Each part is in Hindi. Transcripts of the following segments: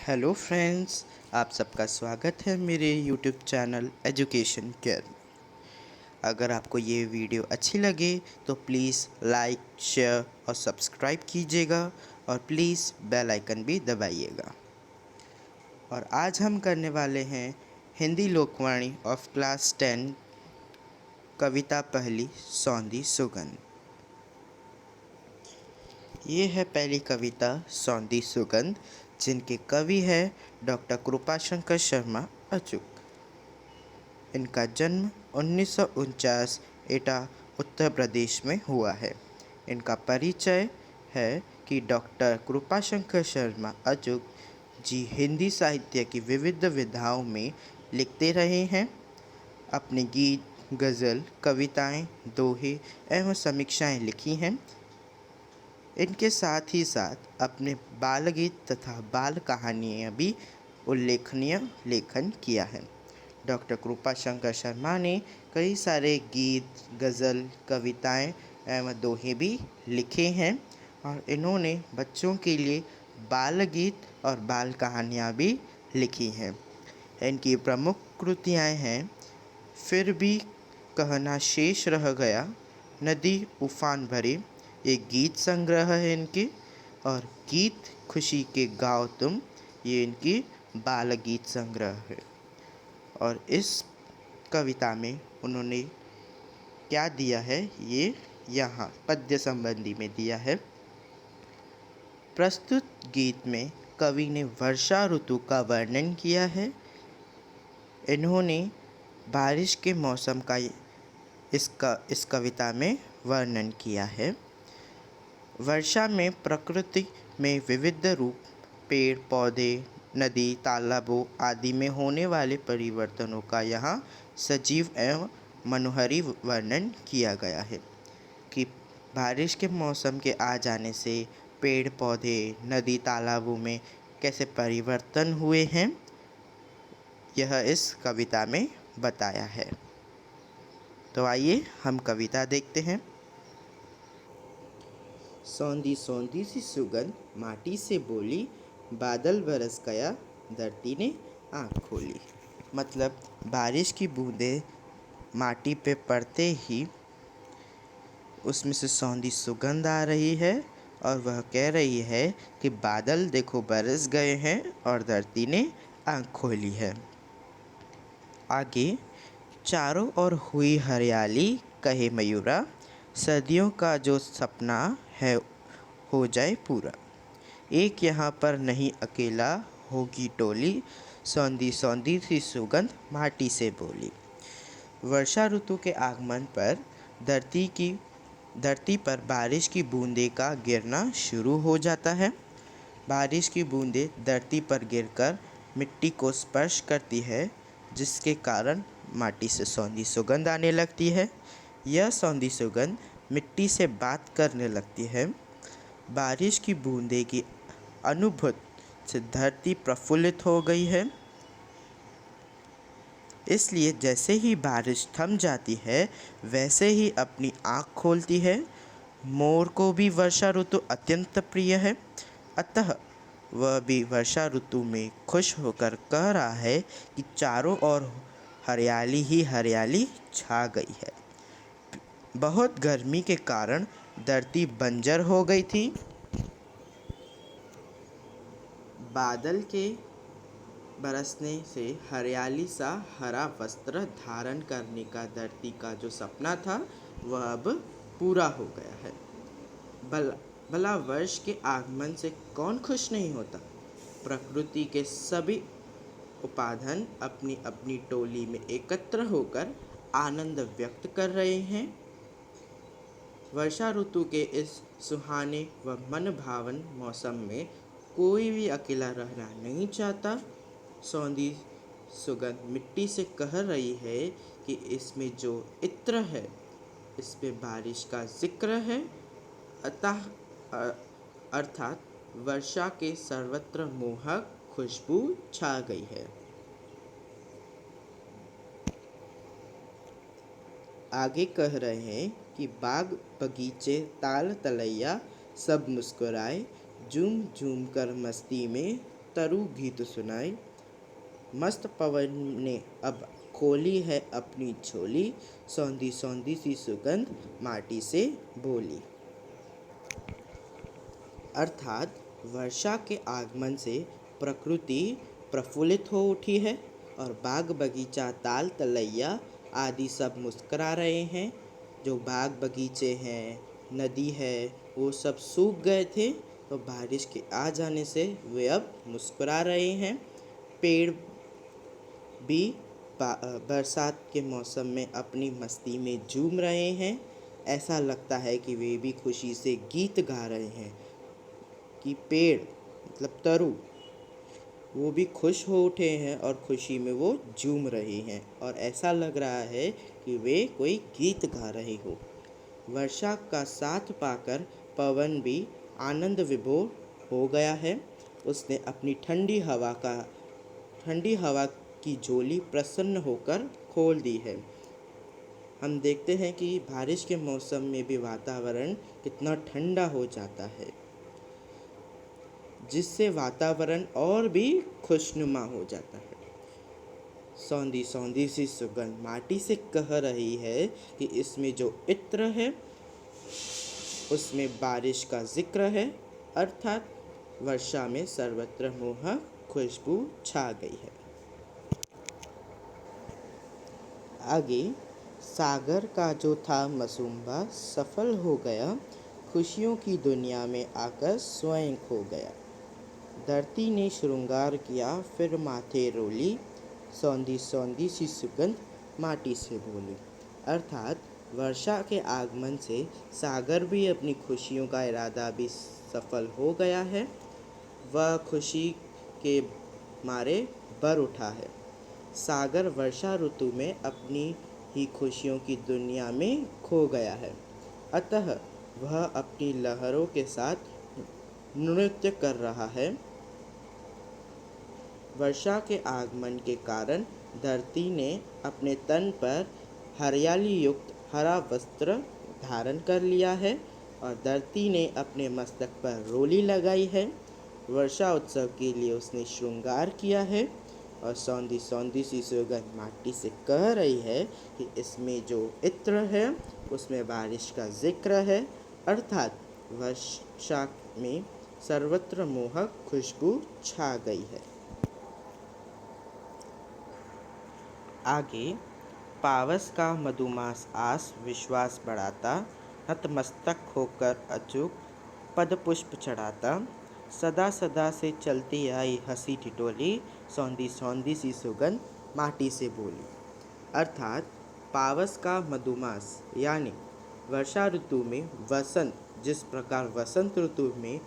हेलो फ्रेंड्स, आप सबका स्वागत है मेरे यूट्यूब चैनल एजुकेशन केयर। अगर आपको ये वीडियो अच्छी लगे तो प्लीज़ लाइक, शेयर और सब्सक्राइब कीजिएगा और प्लीज़ बेल आइकन भी दबाइएगा। और आज हम करने वाले हैं हिंदी लोकवाणी ऑफ क्लास 10 कविता पहली सौंधी सुगंध। ये है पहली कविता सौंधी सुगंध, जिनके कवि है डॉक्टर कृपाशंकर शर्मा अचूक। इनका जन्म 1949 एटा उत्तर प्रदेश में हुआ है। इनका परिचय है कि डॉक्टर कृपाशंकर शर्मा अचूक जी हिंदी साहित्य की विविध विधाओं में लिखते रहे हैं। अपने गीत, गज़ल, कविताएं, दोहे एवं समीक्षाएं लिखी हैं। इनके साथ ही साथ अपने बाल गीत तथा बाल कहानियाँ भी उल्लेखनीय लेखन किया है। डॉक्टर कृपाशंकर शर्मा ने कई सारे गीत, गज़ल, कविताएं एवं दोहे भी लिखे हैं और इन्होंने बच्चों के लिए बाल गीत और बाल कहानियाँ भी लिखी हैं। इनकी प्रमुख कृतियाँ हैं फिर भी कहना शेष रह गया, नदी उफान भरे, एक गीत संग्रह है इनके, और गीत खुशी के गाओ तुम, ये इनकी बाल गीत संग्रह है। और इस कविता में उन्होंने क्या दिया है ये यहाँ पद्य संबंधी में दिया है। प्रस्तुत गीत में कवि ने वर्षा ऋतु का वर्णन किया है। इन्होंने बारिश के मौसम का इस कविता में वर्णन किया है। वर्षा में प्रकृति में विविध रूप, पेड़ पौधे, नदी, तालाबों आदि में होने वाले परिवर्तनों का यहाँ सजीव एवं मनोहारी वर्णन किया गया है कि बारिश के मौसम के आ जाने से पेड़ पौधे, नदी, तालाबों में कैसे परिवर्तन हुए हैं, यह इस कविता में बताया है। तो आइए हम कविता देखते हैं। सौंधी सौंधी सी सुगंध माटी से बोली, बादल बरस गया, धरती ने आँख खोली। मतलब बारिश की बूंदें माटी पे पड़ते ही उसमें से सौंधी सुगंध आ रही है और वह कह रही है कि बादल देखो बरस गए हैं और धरती ने आँख खोली है। आगे, चारों ओर हुई हरियाली, कहे मयूरा, सर्दियों का जो सपना है हो जाए पूरा। एक यहाँ पर नहीं अकेला, होगी टोली, सौंधी सौंधी सी सुगंध माटी से बोली। वर्षा ऋतु के आगमन पर धरती पर बारिश की बूंदें का गिरना शुरू हो जाता है। बारिश की बूंदें धरती पर गिरकर मिट्टी को स्पर्श करती है, जिसके कारण माटी से सौंधी सुगंध आने लगती है। यह सौंधी सुगंध मिट्टी से बात करने लगती है। बारिश की बूंदें की अनुभूति से धरती प्रफुल्लित हो गई है। इसलिए जैसे ही बारिश थम जाती है, वैसे ही अपनी आँख खोलती है। मोर को भी वर्षा ऋतु अत्यंत प्रिय है, अतः वह भी वर्षा ऋतु में खुश होकर कह रहा है कि चारों ओर हरियाली ही हरियाली छा गई है। बहुत गर्मी के कारण धरती बंजर हो गई थी। बादल के बरसने से हरियाली सा हरा वस्त्र धारण करने का धरती का जो सपना था, वह अब पूरा हो गया है। भला वर्ष के आगमन से कौन खुश नहीं होता। प्रकृति के सभी उपादान अपनी अपनी टोली में एकत्र होकर आनंद व्यक्त कर रहे हैं। वर्षा ऋतु के इस सुहाने व मन भावन मौसम में कोई भी अकेला रहना नहीं चाहता। सौंधी सुगंध मिट्टी से कह रही है कि इसमें जो इत्र है, इसमें बारिश का जिक्र है। अर्थात वर्षा के सर्वत्र मोहक खुशबू छा गई है। आगे कह रहे हैं कि बाग बगीचे ताल तलैया सब मुस्कुराए, झूम झूम कर मस्ती में तरु गीत सुनाई। मस्त पवन ने अब खोली है अपनी झोली, सौंधी सौंधी सी सुगंध माटी से बोली। अर्थात वर्षा के आगमन से प्रकृति प्रफुल्लित हो उठी है और बाग बगीचा ताल तलैया आदि सब मुस्करा रहे हैं। जो बाग बगीचे हैं, नदी है, वो सब सूख गए थे, तो बारिश के आ जाने से वे अब मुस्कुरा रहे हैं। पेड़ भी बरसात के मौसम में अपनी मस्ती में झूम रहे हैं। ऐसा लगता है कि वे भी खुशी से गीत गा रहे हैं कि पेड़ मतलब तरु वो भी खुश हो उठे हैं और खुशी में वो झूम रहे हैं और ऐसा लग रहा है कि वे कोई गीत गा रहे हो। वर्षा का साथ पाकर पवन भी आनंद विभोर हो गया है। उसने अपनी ठंडी हवा की झोली प्रसन्न होकर खोल दी है। हम देखते हैं कि बारिश के मौसम में भी वातावरण कितना ठंडा हो जाता है, जिससे वातावरण और भी खुशनुमा हो जाता है। सौंधी सौंधी सी सुगंध माटी से कह रही है कि इसमें जो इत्र है उसमें बारिश का जिक्र है, अर्थात वर्षा में सर्वत्र मोहक खुशबू छा गई है। आगे, सागर का जो था मसूम्बा सफल हो गया, खुशियों की दुनिया में आकर स्वयं खो गया। धरती ने श्रृंगार किया फिर माथे रोली, सौंधी सौंधी सी सुगंध माटी से बोली। अर्थात वर्षा के आगमन से सागर भी अपनी खुशियों का इरादा भी सफल हो गया है। वह खुशी के मारे बर उठा है। सागर वर्षा ऋतु में अपनी ही खुशियों की दुनिया में खो गया है, अतः वह अपनी लहरों के साथ नृत्य कर रहा है। वर्षा के आगमन के कारण धरती ने अपने तन पर हरियाली युक्त हरा वस्त्र धारण कर लिया है और धरती ने अपने मस्तक पर रोली लगाई है। वर्षा उत्सव के लिए उसने श्रृंगार किया है और सौंधी सौंधी सी सुगंध माटी से कह रही है कि इसमें जो इत्र है उसमें बारिश का जिक्र है, अर्थात वर्षा में सर्वत्र मोहक खुशबू छा गई है। आगे, पावस का मधुमास आस विश्वास बढ़ाता, नतमस्तक होकर अचूक पद पुष्प चढ़ाता, सदा सदा से चलती आई हंसी ठिठोली, सौंधी सौंधी सी सुगंध माटी से बोली। अर्थात पावस का मधुमास यानी वर्षा ऋतु में वसंत, जिस प्रकार वसंत ऋतु में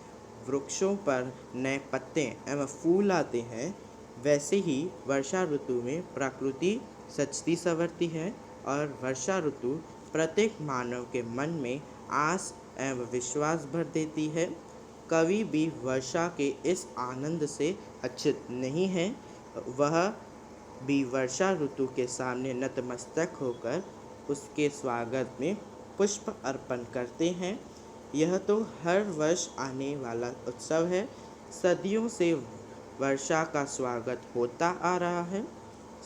वृक्षों पर नए पत्ते एवं फूल आते हैं, वैसे ही वर्षा ऋतु में प्रकृति सजती संवरती है और वर्षा ऋतु प्रत्येक मानव के मन में आस एवं विश्वास भर देती है। कवि भी वर्षा के इस आनंद से अछूत नहीं है। वह भी वर्षा ऋतु के सामने नतमस्तक होकर उसके स्वागत में पुष्प अर्पण करते हैं। यह तो हर वर्ष आने वाला उत्सव है। सदियों से वर्षा का स्वागत होता आ रहा है।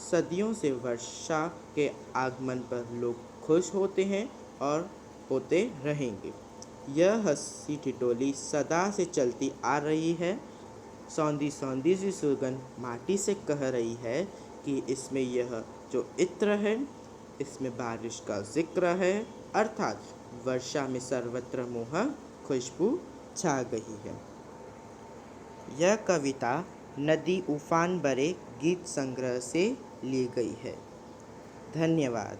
सदियों से वर्षा के आगमन पर लोग खुश होते हैं और होते रहेंगे। यह हंसी ठिठोली सदा से चलती आ रही है। सौंधी सौंधी सी सुगंध माटी से कह रही है कि इसमें यह जो इत्र है इसमें बारिश का जिक्र है, अर्थात वर्षा में सर्वत्र मोहक खुशबू छा गई है। यह कविता नदी उफान भरे गीत संग्रह से ली गई है। धन्यवाद।